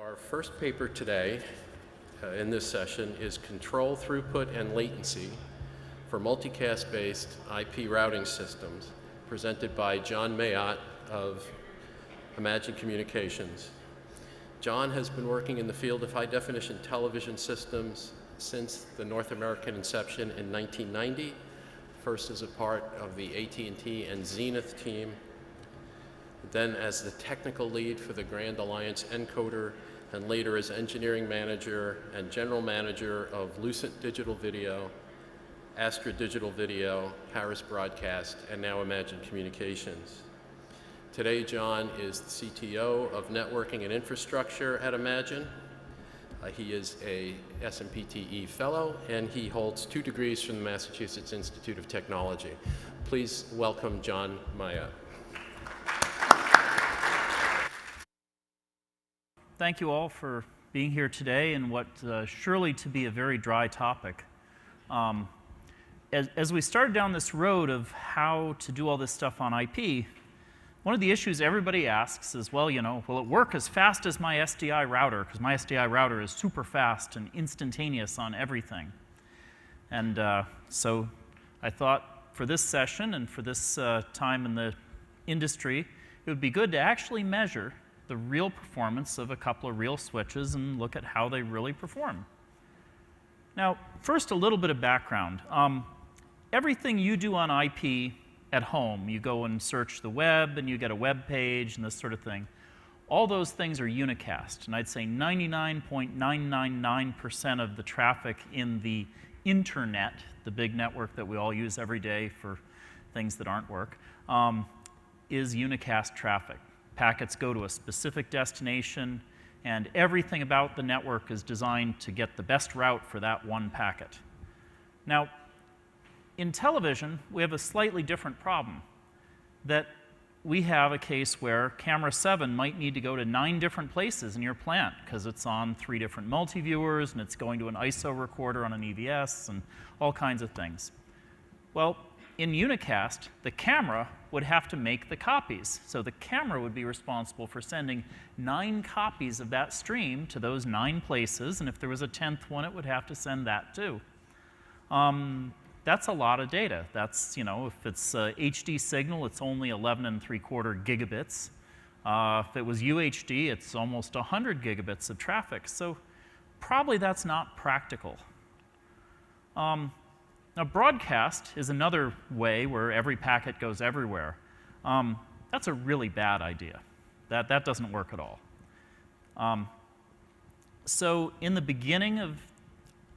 Our first paper today in this session is Control Throughput and Latency for Multicast-based IP routing systems, presented by John Mailhot of Imagine Communications. John has been working in the field of high-definition television systems since the North American inception in 1990, first as a part of the AT&T and Zenith team, then as the technical lead for the Grand Alliance encoder, and later as engineering manager and general manager of Lucent Digital Video, Astra Digital Video, Harris Broadcast, and now Imagine Communications. Today, John is the CTO of Networking and Infrastructure at Imagine. He is a SMPTE fellow, and he holds 2 degrees from the Massachusetts Institute of Technology. Please welcome John Mailhot. Thank you all for being here today in what surely to be a very dry topic. As we started down this road of how to do all this stuff on IP, one of the issues everybody asks is, well, will it work as fast as my SDI router? Because my SDI router is super fast and instantaneous on everything. And so I thought for this session and for this time in the industry, it would be good to actually measure the real performance of a couple of real switches and look at how they really perform. Now, first, a little bit of background. Everything you do on IP at home, you go and search the web and you get a web page and this sort of thing, all those things are unicast. And I'd say 99.999% of the traffic in the internet, the big network that we all use every day for things that aren't work, is unicast traffic. Packets go to a specific destination, and everything about the network is designed to get the best route for that one packet. Now, in television, we have a slightly different problem, that we have a case where camera 7 might need to go to 9 different places in your plant because it's on 3 different multi-viewers, and it's going to an ISO recorder on an EVS, and all kinds of things. Well, in unicast, the camera would have to make the copies. So the camera would be responsible for sending 9 copies of that stream to those 9 places, and if there was a 10th one, it would have to send that too. That's a lot of data. That's, if it's a HD signal, it's only 11.75 gigabits. If it was UHD, it's almost 100 gigabits of traffic. So probably that's not practical. Now, broadcast is another way where every packet goes everywhere. That's a really bad idea. That doesn't work at all. So in the beginning of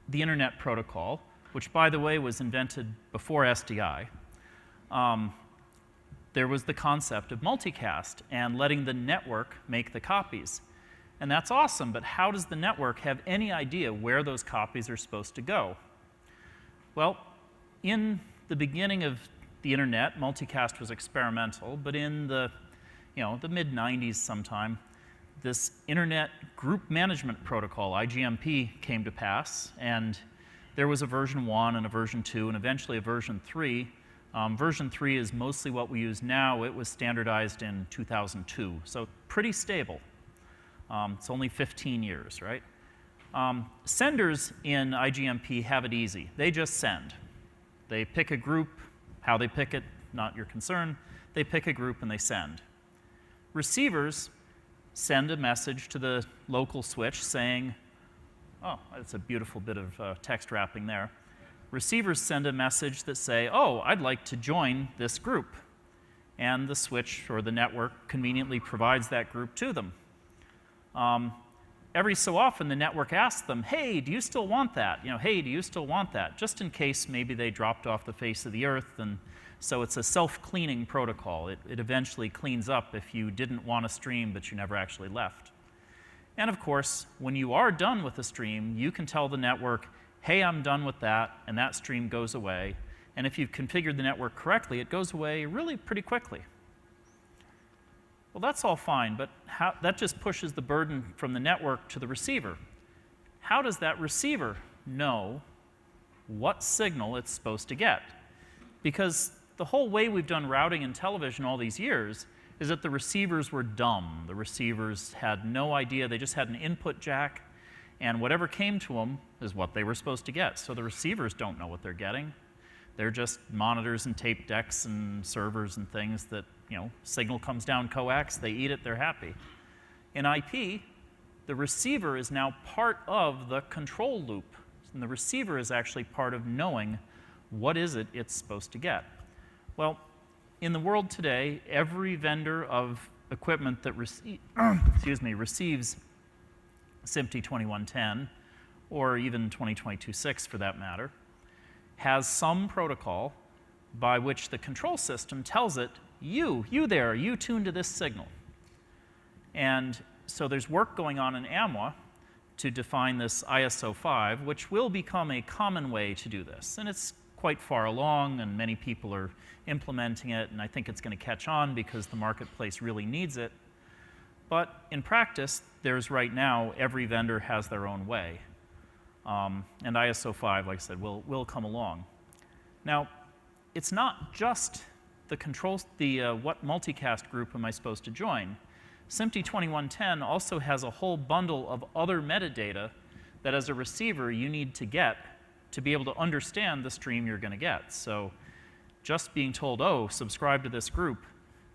the Internet Protocol, which, by the way, was invented before SDI, there was the concept of multicast and letting the network make the copies. And that's awesome, but how does the network have any idea where those copies are supposed to go? Well, in the beginning of the internet, multicast was experimental, but in the mid-90s sometime, this Internet Group Management Protocol, IGMP, came to pass, and there was a version 1 and a version 2 and eventually a version 3. Version 3 is mostly what we use now. It was standardized in 2002, so pretty stable. It's only 15 years, right? Senders in IGMP have it easy. They just send. They pick a group. How they pick it, not your concern. They pick a group and they send. Receivers send a message to the local switch saying, oh, that's a beautiful bit of text wrapping there. Receivers send a message that say, oh, I'd like to join this group. And the switch or the network conveniently provides that group to them. Every so often, the network asks them, hey, do you still want that? Hey, do you still want that? Just in case maybe they dropped off the face of the earth. And so it's a self-cleaning protocol. It eventually cleans up if you didn't want a stream, but you never actually left. And of course, when you are done with a stream, you can tell the network, hey, I'm done with that, and that stream goes away. And if you've configured the network correctly, it goes away really pretty quickly. Well, that's all fine, but that just pushes the burden from the network to the receiver. How does that receiver know what signal it's supposed to get? Because the whole way we've done routing in television all these years is that the receivers were dumb. The receivers had no idea. They just had an input jack, and whatever came to them is what they were supposed to get. So the receivers don't know what they're getting. They're just monitors and tape decks and servers and things that, signal comes down coax, they eat it, they're happy. In IP, the receiver is now part of the control loop. And the receiver is actually part of knowing what is it it's supposed to get. Well, in the world today, every vendor of equipment that receives SMPTE 2110, or even 2022.6 for that matter, has some protocol by which the control system tells it, you there, you tune to this signal. And so there's work going on in AMWA to define this ISO 5, which will become a common way to do this. And it's quite far along, and many people are implementing it, and I think it's going to catch on because the marketplace really needs it. But in practice, there's right now, every vendor has their own way. And ISO 5, like I said, will come along. Now, it's not just the controls, what multicast group am I supposed to join? SMPTE 2110 also has a whole bundle of other metadata that as a receiver you need to get to be able to understand the stream you're going to get. So just being told, oh, subscribe to this group,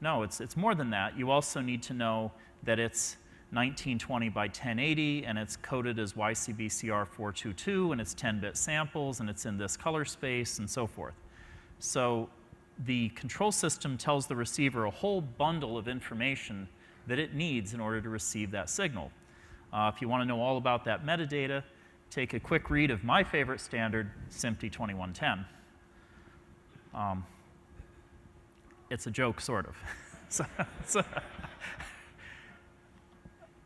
no, it's more than that. You also need to know that it's 1920 by 1080, and it's coded as YCBCR422, and it's 10-bit samples, and it's in this color space, and so forth. So the control system tells the receiver a whole bundle of information that it needs in order to receive that signal. If you want to know all about that metadata, take a quick read of my favorite standard, SMPTE 2110. It's a joke, sort of.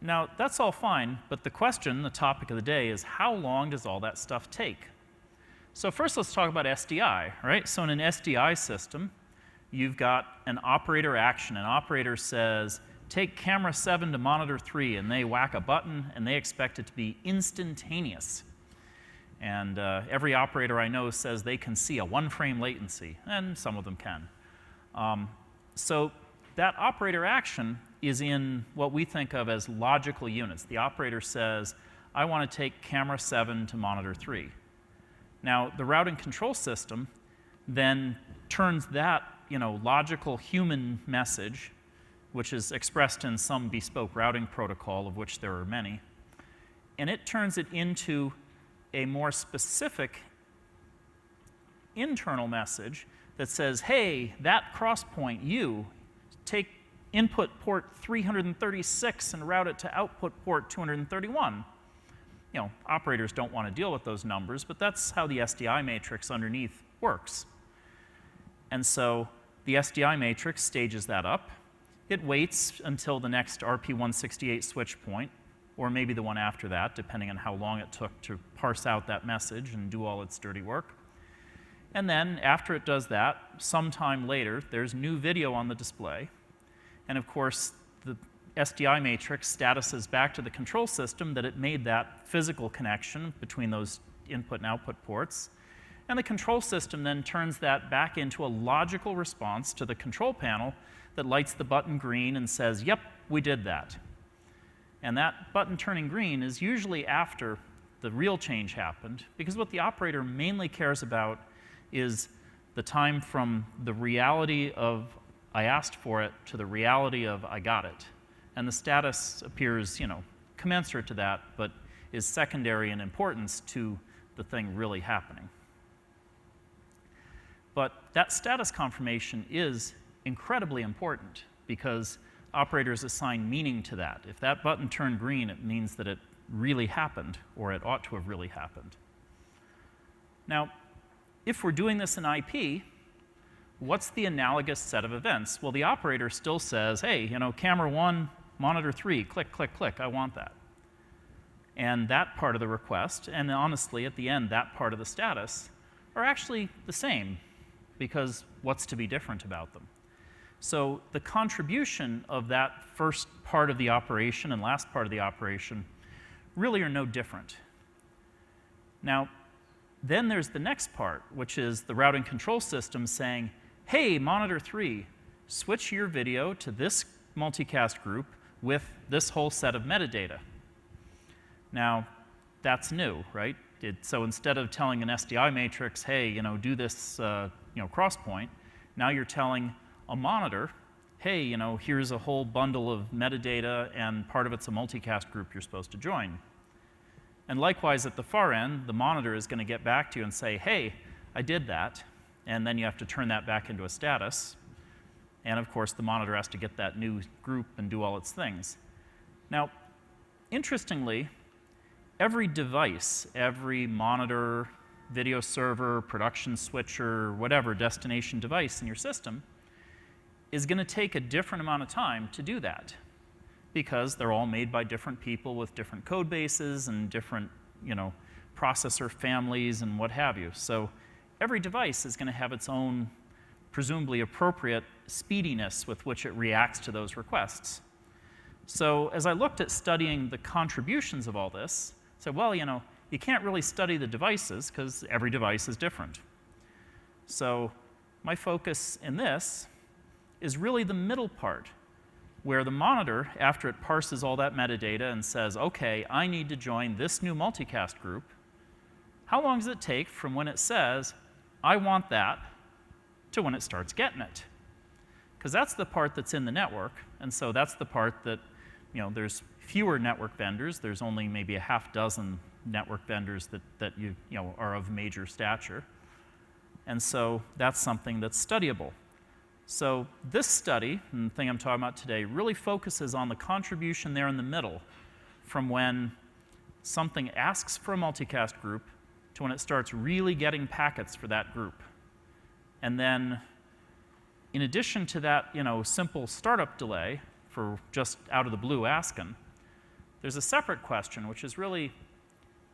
Now, that's all fine, but the question, the topic of the day, is how long does all that stuff take? So first, let's talk about SDI, right? So in an SDI system, you've got an operator action. An operator says, take camera 7 to monitor 3, and they whack a button, and they expect it to be instantaneous. And every operator I know says they can see a 1-frame latency, and some of them can. So that operator action is in what we think of as logical units. The operator says, I want to take camera 7 to monitor 3. Now, the routing control system then turns that logical human message, which is expressed in some bespoke routing protocol, of which there are many, and it turns it into a more specific internal message that says, hey, that cross point, you, take input port 336 and route it to output port 231. Operators don't want to deal with those numbers, but that's how the SDI matrix underneath works. And so the SDI matrix stages that up. It waits until the next RP168 switch point, or maybe the one after that, depending on how long it took to parse out that message and do all its dirty work. And then after it does that, sometime later, there's new video on the display. And of course, the SDI matrix statuses back to the control system that it made that physical connection between those input and output ports. And the control system then turns that back into a logical response to the control panel that lights the button green and says, yep, we did that. And that button turning green is usually after the real change happened, because what the operator mainly cares about is the time from the reality of I asked for it to the reality of I got it. And the status appears, commensurate to that, but is secondary in importance to the thing really happening. But that status confirmation is incredibly important because operators assign meaning to that. If that button turned green, it means that it really happened, or it ought to have really happened. Now, if we're doing this in IP, what's the analogous set of events? Well, the operator still says, hey, camera 1, monitor 3, click, click, click, I want that. And that part of the request, and honestly, at the end, that part of the status, are actually the same, because what's to be different about them? So the contribution of that first part of the operation and last part of the operation really are no different. Now, then there's the next part, which is the routing control system saying, hey, monitor 3, switch your video to this multicast group with this whole set of metadata. Now, that's new, right? So instead of telling an SDI matrix, hey, do this cross point, now you're telling a monitor, hey, here's a whole bundle of metadata, and part of it's a multicast group you're supposed to join. And likewise, at the far end, the monitor is going to get back to you and say, hey, I did that. And then you have to turn that back into a status. And of course, the monitor has to get that new group and do all its things. Now, interestingly, every device, every monitor, video server, production switcher, whatever destination device in your system is going to take a different amount of time to do that, because they're all made by different people with different code bases and different processor families and what have you. So every device is going to have its own presumably appropriate speediness with which it reacts to those requests. So as I looked at studying the contributions of all this, I said, well, you can't really study the devices because every device is different. So my focus in this is really the middle part, where the monitor, after it parses all that metadata and says, OK, I need to join this new multicast group, how long does it take from when it says, I want that, to when it starts getting it? Because that's the part that's in the network, and so that's the part that, there's fewer network vendors. There's only maybe a half dozen network vendors that are of major stature. And so that's something that's studyable. So this study, and the thing I'm talking about today, really focuses on the contribution there in the middle, from when something asks for a multicast group to when it starts really getting packets for that group. And then, in addition to that, simple startup delay for just out of the blue asking, there's a separate question, which is really,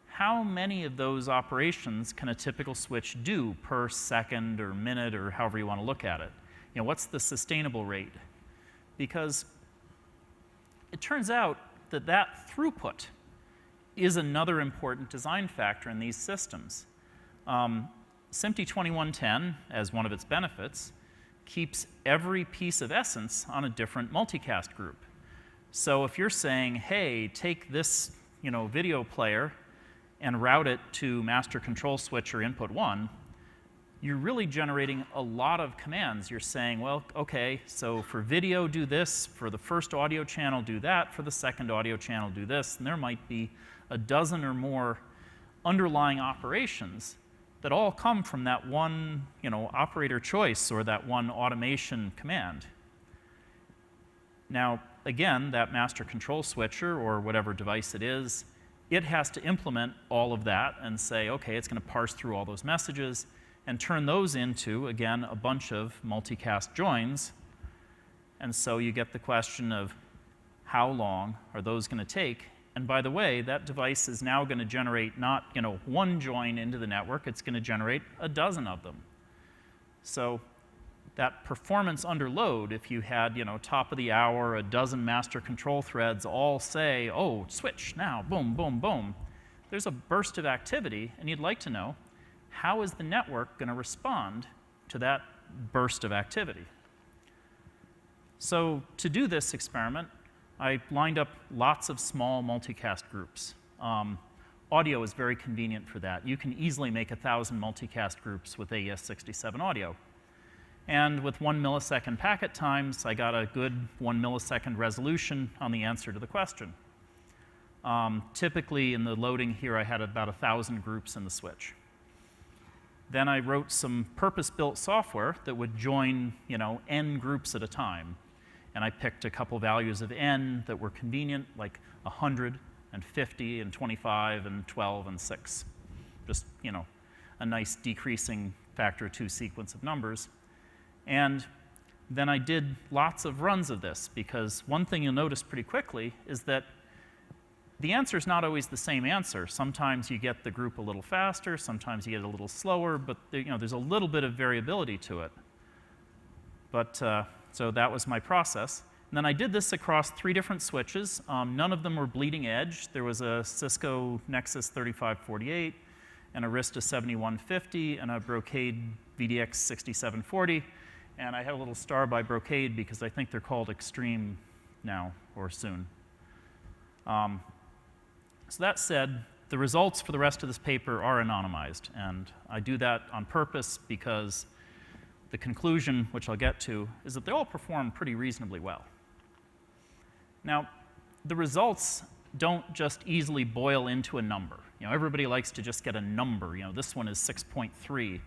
how many of those operations can a typical switch do per second or minute or however you want to look at it? What's the sustainable rate? Because it turns out that that throughput is another important design factor in these systems. SMPTE 2110, as one of its benefits, keeps every piece of essence on a different multicast group. So if you're saying, hey, take this video player and route it to master control switch or input 1, you're really generating a lot of commands. You're saying, well, OK, so for video, do this. For the first audio channel, do that. For the second audio channel, do this. And there might be a dozen or more underlying operations that all come from that one operator choice or that one automation command. Now, again, that master control switcher or whatever device it is, it has to implement all of that and say, OK, it's going to parse through all those messages and turn those into, again, a bunch of multicast joins. And so you get the question of how long are those going to take? And by the way, that device is now going to generate not one join into the network, it's going to generate a dozen of them. So that performance under load, if you had top of the hour, a dozen master control threads all say, oh, switch now, boom, boom, boom, there's a burst of activity, and you'd like to know, how is the network going to respond to that burst of activity? So to do this experiment, I lined up lots of small multicast groups. Audio is very convenient for that. You can easily make 1,000 multicast groups with AES-67 audio. And with 1 millisecond packet times, I got a good 1 millisecond resolution on the answer to the question. Typically, in the loading here, I had about 1,000 groups in the switch. Then I wrote some purpose-built software that would join n groups at a time. And I picked a couple values of n that were convenient, like 100 and 50 and 25 and 12 and 6. Just, a nice decreasing factor 2 sequence of numbers. And then I did lots of runs of this, because one thing you'll notice pretty quickly is that the answer is not always the same answer. Sometimes you get the group a little faster, sometimes you get it a little slower, but there's a little bit of variability to it. But so that was my process. And then I did this across 3 different switches. None of them were bleeding edge. There was a Cisco Nexus 3548, an Arista 7150, and a Brocade VDX 6740. And I have a little star by Brocade because I think they're called Extreme now or soon. So that said, the results for the rest of this paper are anonymized, and I do that on purpose because the conclusion, which I'll get to, is that they all perform pretty reasonably well. Now, the results don't just easily boil into a number. You know, everybody likes to just get a number. You know, this one is 6.3.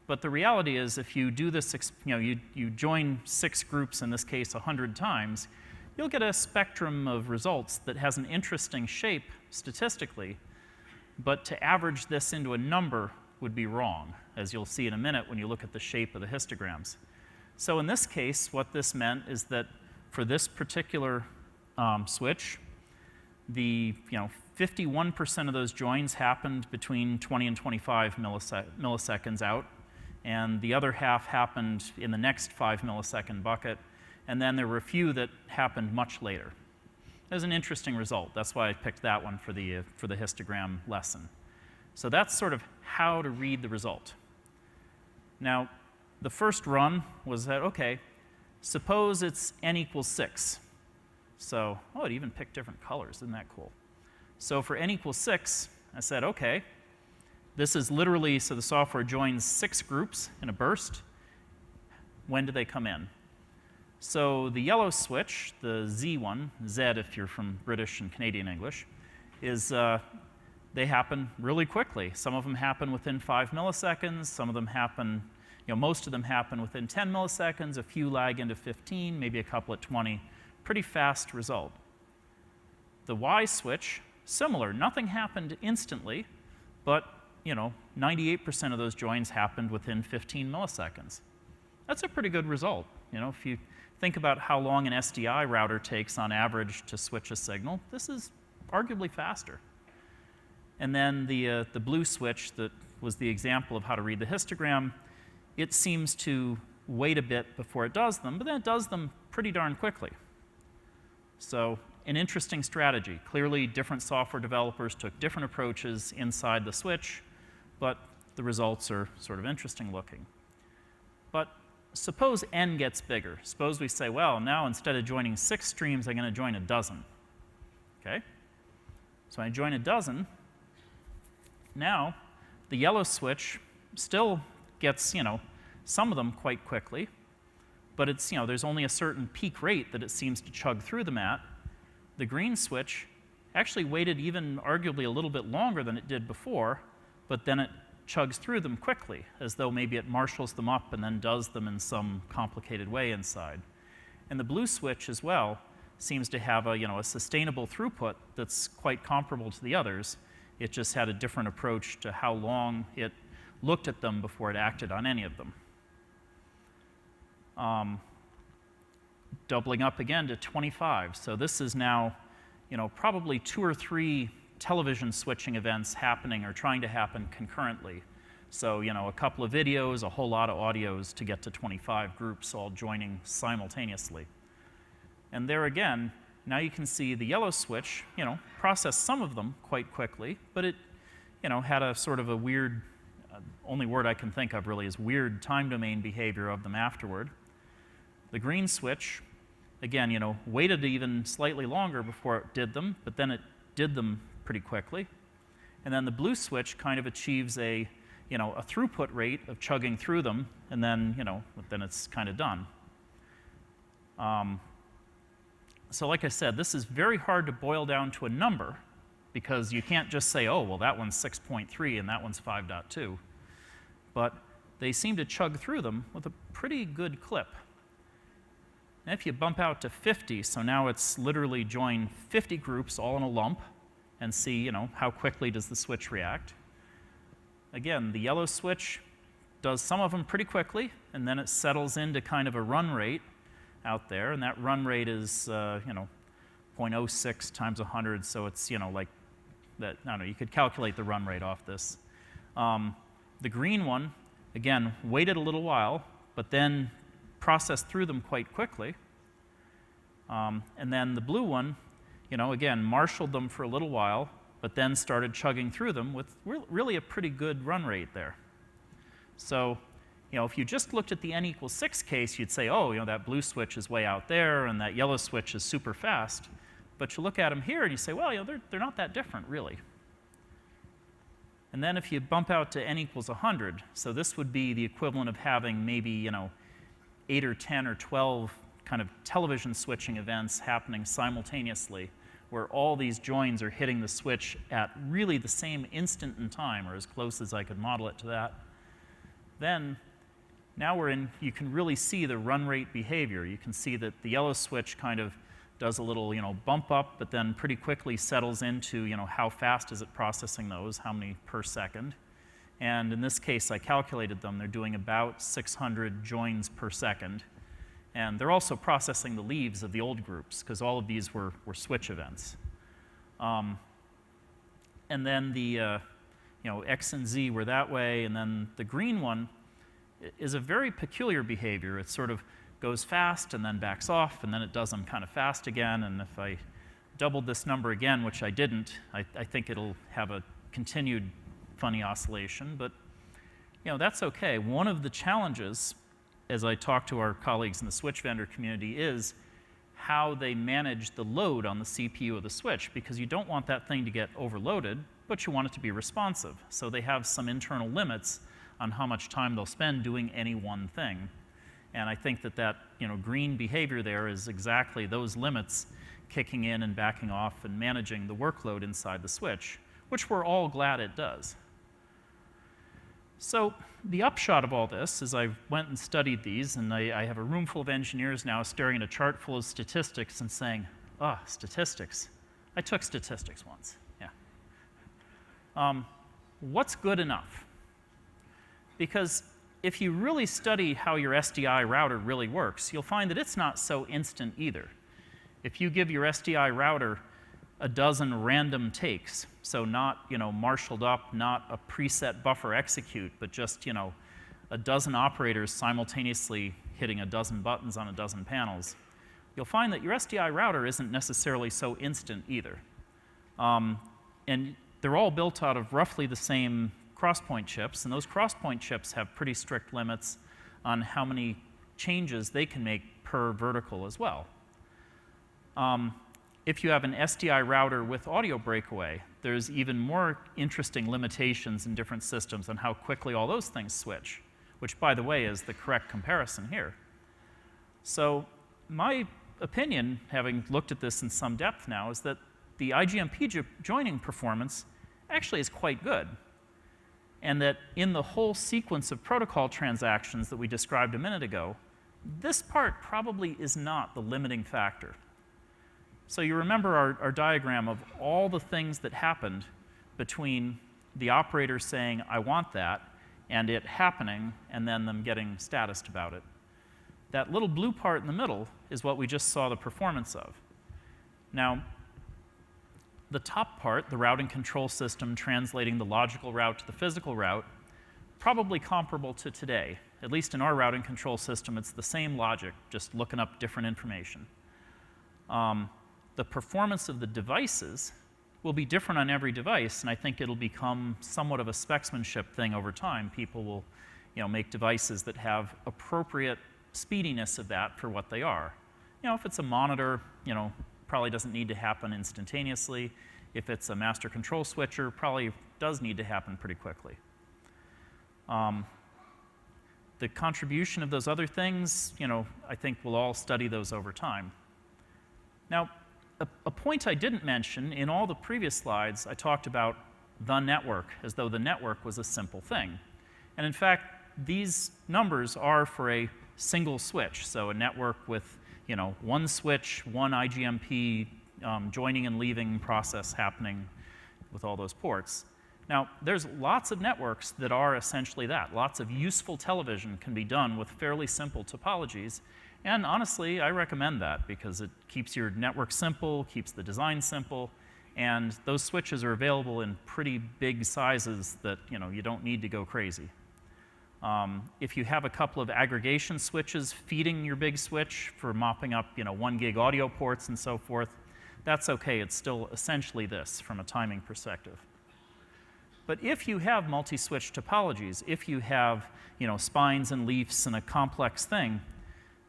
But the reality is, if you do this, you join 6 groups, in this case 100 times, you'll get a spectrum of results that has an interesting shape statistically, but to average this into a number would be wrong, as you'll see in a minute when you look at the shape of the histograms. So in this case, what this meant is that for this particular switch, the 51% of those joins happened between 20 and 25 milliseconds out, and the other half happened in the next 5 millisecond bucket, and then there were a few that happened much later. It was an interesting result. That's why I picked that one for the histogram lesson. So that's sort of how to read the result. Now, the first run was that, okay, suppose it's n equals 6. So, oh, it even picked different colors. Isn't that cool? So for n equals 6, I said, okay, this is literally, so the software joins 6 groups in a burst. When do they come in? So the yellow switch, the Z one, Z if you're from British and Canadian English, is they happen really quickly. Some of them happen within 5 milliseconds. Some of them happen, most of them happen within 10 milliseconds. A few lag into 15, maybe a couple at 20. Pretty fast result. The Y switch, similar. Nothing happened instantly, but 98% of those joins happened within 15 milliseconds. That's a pretty good result. If you think about how long an SDI router takes on average to switch a signal, this is arguably faster. And then the blue switch that was the example of how to read the histogram, it seems to wait a bit before it does them, but then it does them pretty darn quickly. So an interesting strategy. Clearly, different software developers took different approaches inside the switch, but the results are sort of interesting looking. But suppose n gets bigger. Suppose we say, well, now instead of joining 6 streams, I'm going to join a dozen. Okay? So I join a dozen. Now, the yellow switch still gets, some of them quite quickly, but it's, there's only a certain peak rate that it seems to chug through them at. The green switch actually waited even arguably a little bit longer than it did before, but then it chugs through them quickly, as though maybe it marshals them up and then does them in some complicated way inside. And the blue switch as well seems to have a sustainable throughput that's quite comparable to the others. It just had a different approach to how long it looked at them before it acted on any of them. Doubling up again to 25. So this is now, probably 2 or 3 television switching events happening or trying to happen concurrently. So, a couple of videos, a whole lot of audios to get to 25 groups all joining simultaneously. And there again, now you can see the yellow switch, processed some of them quite quickly, but it, had a sort of a weird, only word I can think of really is weird time domain behavior of them afterward. The green switch, again, waited even slightly longer before it did them, but then it did them pretty quickly. And then the blue switch kind of achieves a throughput rate of chugging through them, and then, then it's kind of done. So like I said, this is very hard to boil down to a number, because you can't just say, oh, well, that one's 6.3 and that one's 5.2. But they seem to chug through them with a pretty good clip. And if you bump out to 50, so now it's literally join 50 groups all in a lump and see, how quickly does the switch react. Again, the yellow switch does some of them pretty quickly, and then it settles into kind of a run rate out there, and that run rate is, 0.06 times 100, so it's, like that, I don't know, you could calculate the run rate off this. The green one, again, waited a little while, but then processed through them quite quickly. And then the blue one, again, marshaled them for a little while, but then started chugging through them with really a pretty good run rate there. So, If you just looked at the n equals 6 case, you'd say, oh, that blue switch is way out there and that yellow switch is super fast. But you look at them here and you say, well, they're not that different, really. And then if you bump out to n equals 100, so this would be the equivalent of having maybe 8 or 10 or 12 kind of television switching events happening simultaneously, where all these joins are hitting the switch at really the same instant in time, or as close as I could model it to that. Then now you can really see the run rate behavior. You can see that the yellow switch kind of does a little, bump up, but then pretty quickly settles into, how fast is it processing those, how many per second. And in this case, I calculated them. They're doing about 600 joins per second. And they're also processing the leaves of the old groups, because all of these were switch events. And then the X and Z were that way, and then the green one is a very peculiar behavior. It sort of goes fast and then backs off, and then it does them kind of fast again. And if I doubled this number again, which I didn't, I think it'll have a continued funny oscillation. But that's OK. One of the challenges, as I talk to our colleagues in the switch vendor community, is how they manage the load on the CPU of the switch, because you don't want that thing to get overloaded, but you want it to be responsive. So they have some internal limits on how much time they'll spend doing any one thing. And I think that green behavior there is exactly those limits kicking in and backing off and managing the workload inside the switch, which we're all glad it does. So the upshot of all this is I went and studied these, and I have a room full of engineers now staring at a chart full of statistics and saying, statistics. I took statistics once, yeah. What's good enough? Because if you really study how your SDI router really works, you'll find that it's not so instant either. If you give your SDI router a dozen random takes, so not marshaled up, not a preset buffer execute, but just a dozen operators simultaneously hitting a dozen buttons on a dozen panels, you'll find that your SDI router isn't necessarily so instant either. And they're all built out of roughly the same crosspoint chips, and those crosspoint chips have pretty strict limits on how many changes they can make per vertical as well. If you have an SDI router with audio breakaway, there's even more interesting limitations in different systems on how quickly all those things switch, which, by the way, is the correct comparison here. So my opinion, having looked at this in some depth now, is that the IGMP joining performance actually is quite good, and that in the whole sequence of protocol transactions that we described a minute ago, this part probably is not the limiting factor. So you remember our diagram of all the things that happened between the operator saying, I want that, and it happening, and then them getting statused about it. That little blue part in the middle is what we just saw the performance of. Now, the top part, the routing control system translating the logical route to the physical route, probably comparable to today. At least in our routing control system, it's the same logic, just looking up different information. The performance of the devices will be different on every device, and I think it'll become somewhat of a specsmanship thing over time. People will make devices that have appropriate speediness of that for what they are. If it's a monitor, probably doesn't need to happen instantaneously. If it's a master control switcher, probably does need to happen pretty quickly. The contribution of those other things, I think we'll all study those over time. Now, a point I didn't mention, in all the previous slides, I talked about the network, as though the network was a simple thing. And in fact, these numbers are for a single switch, so a network with one switch, one IGMP joining and leaving process happening with all those ports. Now, there's lots of networks that are essentially that. Lots of useful television can be done with fairly simple topologies. And honestly, I recommend that because it keeps your network simple, keeps the design simple, and those switches are available in pretty big sizes that you don't need to go crazy. If you have a couple of aggregation switches feeding your big switch for mopping up 1 gig audio ports and so forth, that's okay. It's still essentially this from a timing perspective. But if you have multi-switch topologies, if you have spines and leafs and a complex thing,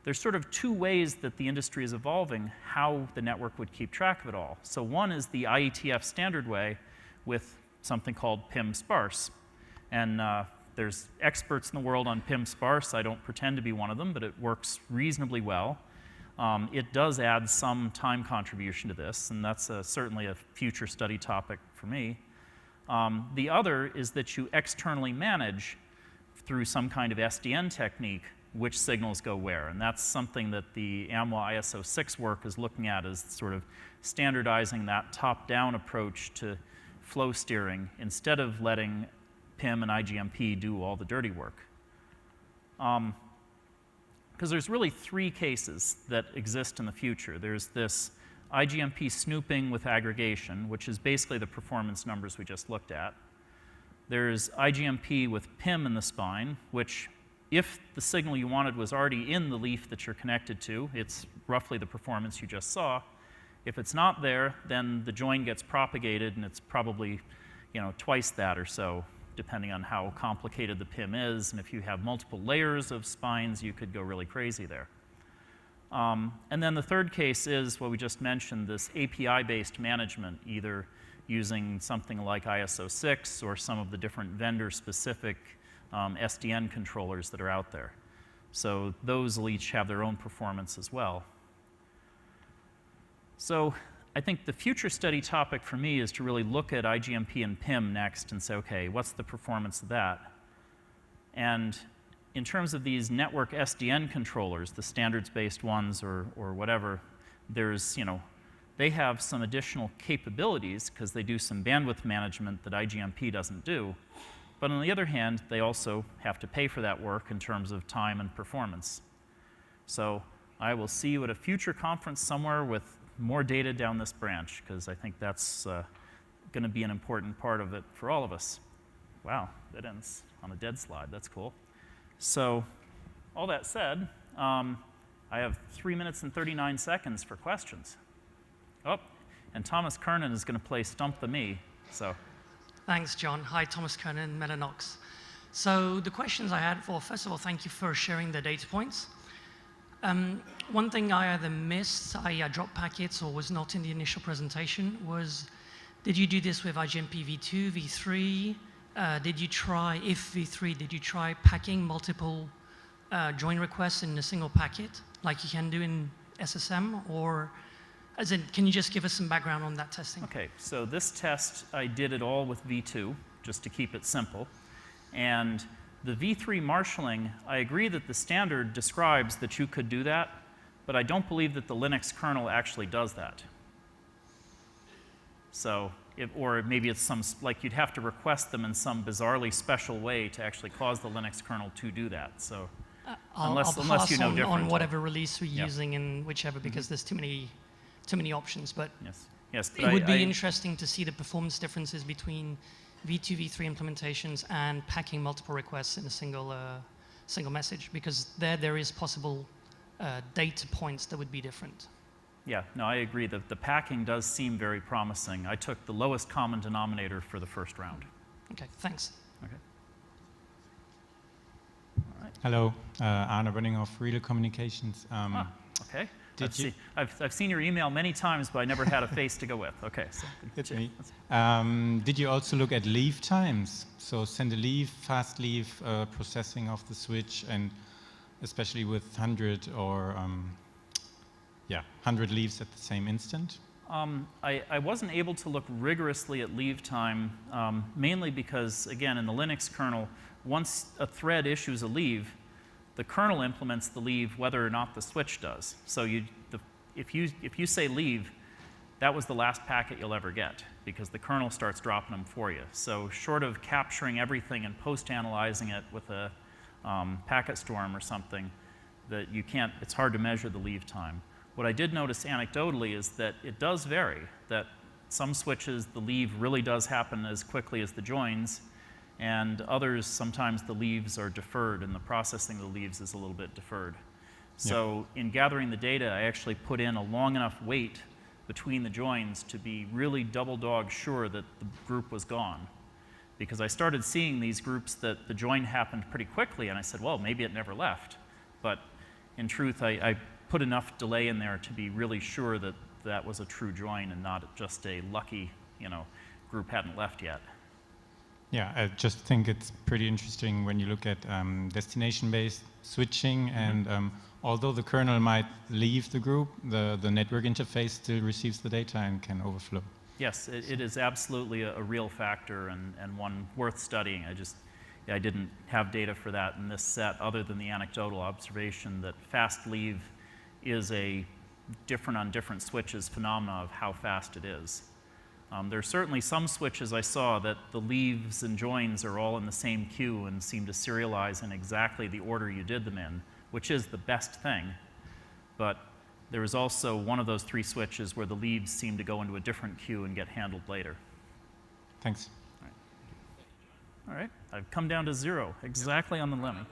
there's sort of two ways that the industry is evolving how the network would keep track of it all. So one is the IETF standard way with something called PIM sparse. And there's experts in the world on PIM sparse. I don't pretend to be one of them, but it works reasonably well. It does add some time contribution to this, and that's certainly a future study topic for me. The other is that you externally manage through some kind of SDN technique which signals go where. And that's something that the AMWA ISO 6 work is looking at, is sort of standardizing that top-down approach to flow steering instead of letting PIM and IGMP do all the dirty work. Because there's really three cases that exist in the future. There's this IGMP snooping with aggregation, which is basically the performance numbers we just looked at. There's IGMP with PIM in the spine, which if the signal you wanted was already in the leaf that you're connected to, it's roughly the performance you just saw. If it's not there, then the join gets propagated, and it's probably twice that or so, depending on how complicated the PIM is. And if you have multiple layers of spines, you could go really crazy there. And then the third case is what we just mentioned, this API-based management, either using something like ISO 6 or some of the different vendor-specific SDN controllers that are out there. So those will each have their own performance as well. So I think the future study topic for me is to really look at IGMP and PIM next and say, okay, what's the performance of that? And in terms of these network SDN controllers, the standards-based ones or whatever, there's, they have some additional capabilities because they do some bandwidth management that IGMP doesn't do. But on the other hand, they also have to pay for that work in terms of time and performance. So I will see you at a future conference somewhere with more data down this branch, because I think that's going to be an important part of it for all of us. Wow, that ends on a dead slide. That's cool. So all that said, I have 3 minutes and 39 seconds for questions. Oh, and Thomas Kernan is going to play Stump the Me. So. Thanks, John. Hi, Thomas Kernan, Mellanox. So the questions I had first of all, thank you for sharing the data points. One thing I either missed, I dropped packets or was not in the initial presentation, was did you do this with IGMP v2, v3? Did you try, if v3, did you try packing multiple join requests in a single packet, like you can do in SSM? Or, as in, can you just give us some background on that testing? Okay, so this test, I did it all with v2, just to keep it simple. And the v3 marshalling, I agree that the standard describes that you could do that, but I don't believe that the Linux kernel actually does that. So, or maybe it's like you'd have to request them in some bizarrely special way to actually cause the Linux kernel to do that. So, unless you know different. On whatever release we're using and whichever, because there's too many options. But yes, it would be interesting to see the performance differences between v2, v3 implementations and packing multiple requests in a single message, because there is possible data points that would be different. Yeah, no, I agree. The packing does seem very promising. I took the lowest common denominator for the first round. Okay, thanks. Okay. All right. Hello, Arne Bönninghoff, Relay Communications. Okay. I've seen your email many times, but I never had a face to go with. Okay. So it's me. Did you also look at leave times? So send a leave, fast leave, processing of the switch, and especially with 100 or 100 leaves at the same instant? I wasn't able to look rigorously at leave time, mainly because, again, in the Linux kernel, once a thread issues a leave, the kernel implements the leave whether or not the switch does. So if you say leave, that was the last packet you'll ever get, because the kernel starts dropping them for you. So short of capturing everything and post-analyzing it with a packet storm or something, that you can't, it's hard to measure the leave time. What I did notice anecdotally is that it does vary, that some switches the leave really does happen as quickly as the joins, and others, sometimes the leaves are deferred, and the processing of the leaves is a little bit deferred. So in gathering the data, I actually put in a long enough wait between the joins to be really double dog sure that the group was gone. because I started seeing these groups that the join happened pretty quickly, and I said, well, maybe it never left. But in truth, I put enough delay in there to be really sure that that was a true join and not just a lucky, group hadn't left yet. Yeah, I just think it's pretty interesting when you look at destination-based switching, and although the kernel might leave the group, the network interface still receives the data and can overflow. Yes, it is absolutely a real factor and one worth studying. I didn't have data for that in this set other than the anecdotal observation that fast leave is a different on different switches phenomena of how fast it is. There are certainly some switches I saw that the leaves and joins are all in the same queue and seem to serialize in exactly the order you did them in, which is the best thing. But there is also one of those 3 switches where the leaves seem to go into a different queue and get handled later. Thanks. All right, I've come down to 0, exactly on the lemon.